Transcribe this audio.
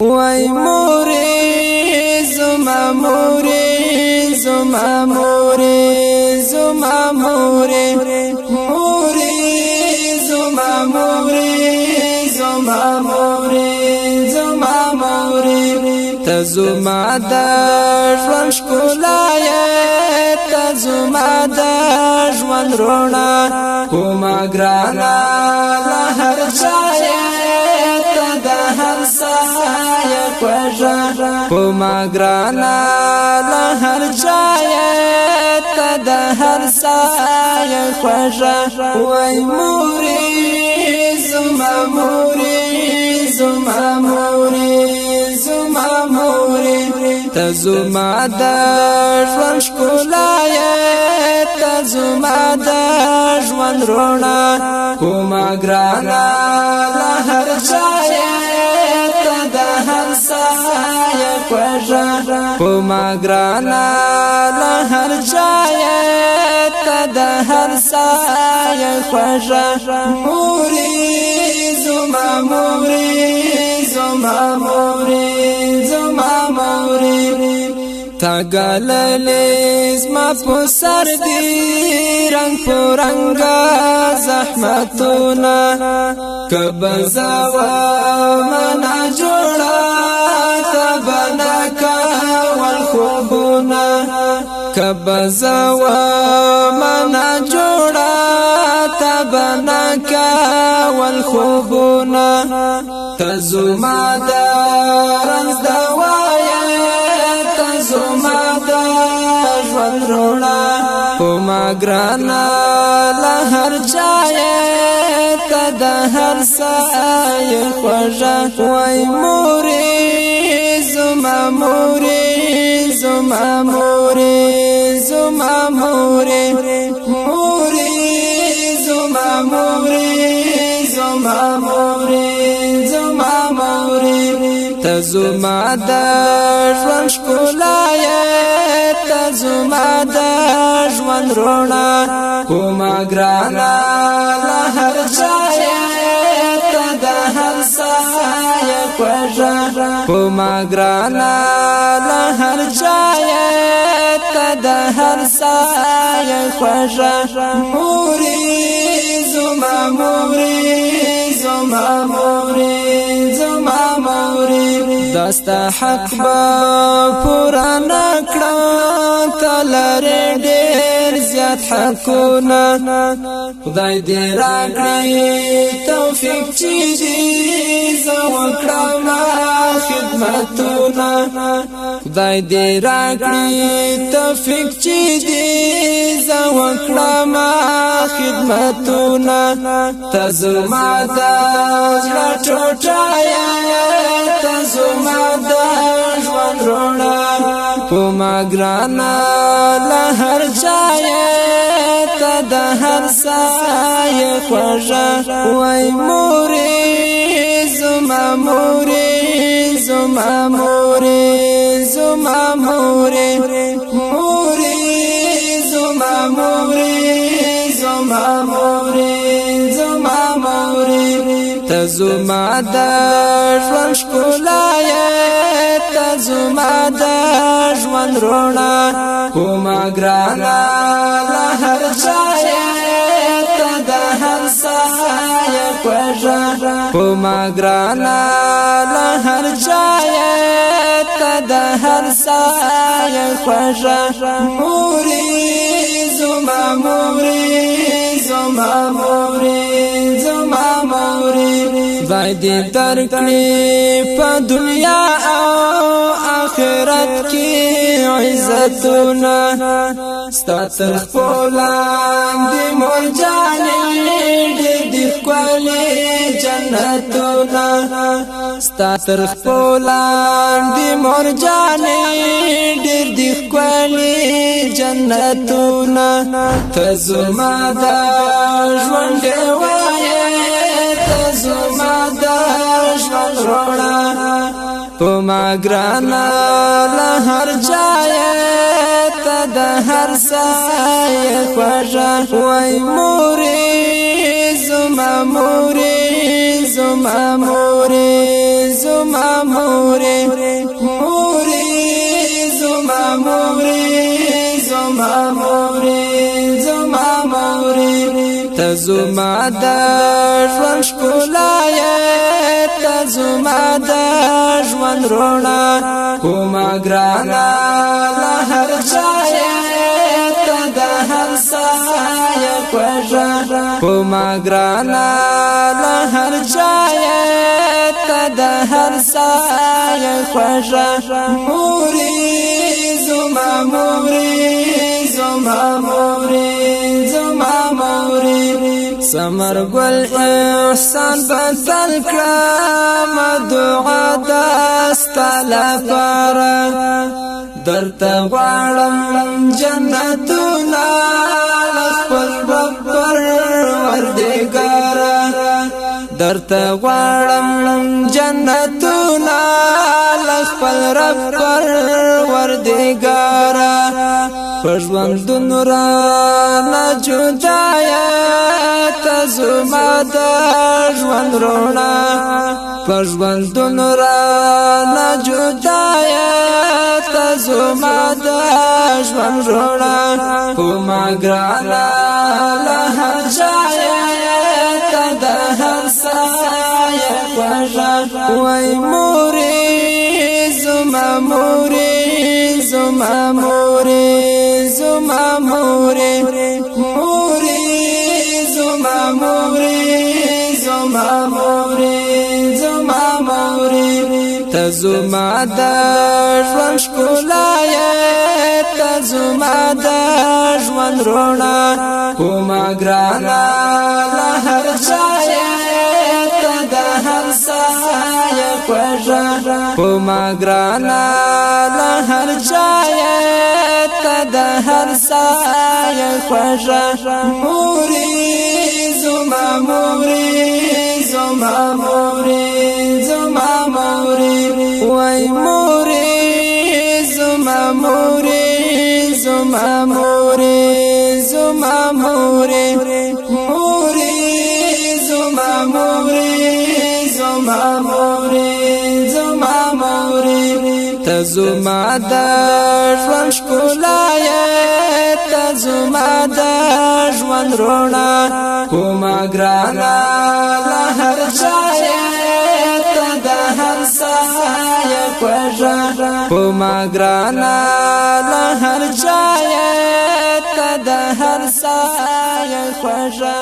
وای موری زما موری زما موری زما موری موری زما موری زما موری زما موری ته زما د ژوند ښکلا یې ته زما د ژوند رڼا کومه ګرانه له هر ځایه ته د هر سایه خوږه کومه ګرانه له هر ځایه ته د هر سایه خوږه وای مورې زما مورې زما مورې زما مورې ته زما د ژوند ښکلا یې ته زما د ژوند رڼا کومه ګرانه له هر ځایه ته د هر سایه خوږه کومه ګرانه له هر ځایه ته د هر سایه خوږه مورې زما مورې زما مورې زما مورې تا ګاللې زما په سر دی رنگ په رنگ زحمتونه کبزاوا منا جوړا تبنا کول خوبونه کبزاوا منا جوړا تبنا کول خوبونه تزما د رنز دوايا تزما د ژوند رڼا کومه ګرانه له هر ځایه ته د هر سایه خوږه وای مورې زما مورې زما مورې زما مورې مورې زما مورې زما مورې زما مورې ته زما د ژوند ښکلا یې ته زما د ژوند رڼا کومه ګرانه له هر ځایه ته د هر سایه خوږه کومه ګرانه له هر ځایه ته د هر سایه خوږه مورې زما مورې زما مورې زما مورې داستا حق به پوره نکړه ته لرې ډېر زیات حقونه خدای دې راکړي توفیق چې دې زه وکړم خدمتونه خدای دې راکړي توفیق چې دې زه وکړم خدمتونه ته زما د زړه ټوټه یې ته زما د ژوند رڼا کومه ګرانه له هر ځایه ته د هر سایه خوږه وای مورې زما مورې زما مورې زما مورې مورې زما مورې زما مورې زما مورې ته زما د ژوند ښکلا یې ته زما د ژوند رڼا کومه ګرانه له هر ځایه ته د هر سایه خوږه کومه ګرانه له هر ځایه ته د هر سایه خوږه مورې زما مورې زما مورې زما مورې خدای دې درکړي په دنیا او آخرت کې عزتونه ستا تر خپل لاندې مور جانې ډېر دې ښکلي جنتونه ستا تر خپل لاندې مور جانې ډېر دې ښکلي جنتونه ته زما د ژوند ډېوه یې ته زما د ژوند رڼا کومه ګرانه له هر ځایه ته د هر سایه خوږه وای مورې زما مورې زما موری زما موری موری زما موری زما موری زما موری ته زما د ژوند ښکلا یې ته زما د ژوند رڼا کومه ګرانه له هر ځایه ته د هر سایه خوږه کومه ګرانه له هر ځایه ته د هر سایه خوږه موری زما موری زما موری زما موری سمر ګل احسان بدل کړم دعا دستا لپاره درته غواړم جنتونه خپل رب پروردګاره درته غواړم جنتونه خپل رب پروردګاره په ژوندونو رانه جدایه ته زما د ژوند رڼا په ژوندونو رانه جدایه ته زما د ژوند رڼا کومه ګرانه له هر ځایه ته د هر سایه خوږه وای موری زما موری زما موری زما موری موری زما موری زما موری زما موری ته زما د ژوند ښکلا یې ته زما د ژوند رڼا کومه ګرانه له هر ځایه ته د هر سایه خوږه کومه ګرانه له هر ځایه ته د هر سایه خوږه موری زما موری زما موری زما موری وای موری زما موری زما موری زما موری موری زما موری زما موری زما موری ته زما د ژوند ښکلا یې ته زما د ژوند رڼا کومه ګرانه له هر ځایه ته د هر سایه خوږه کومه ګرانه له هر ځایه ته د هر سایه خوږه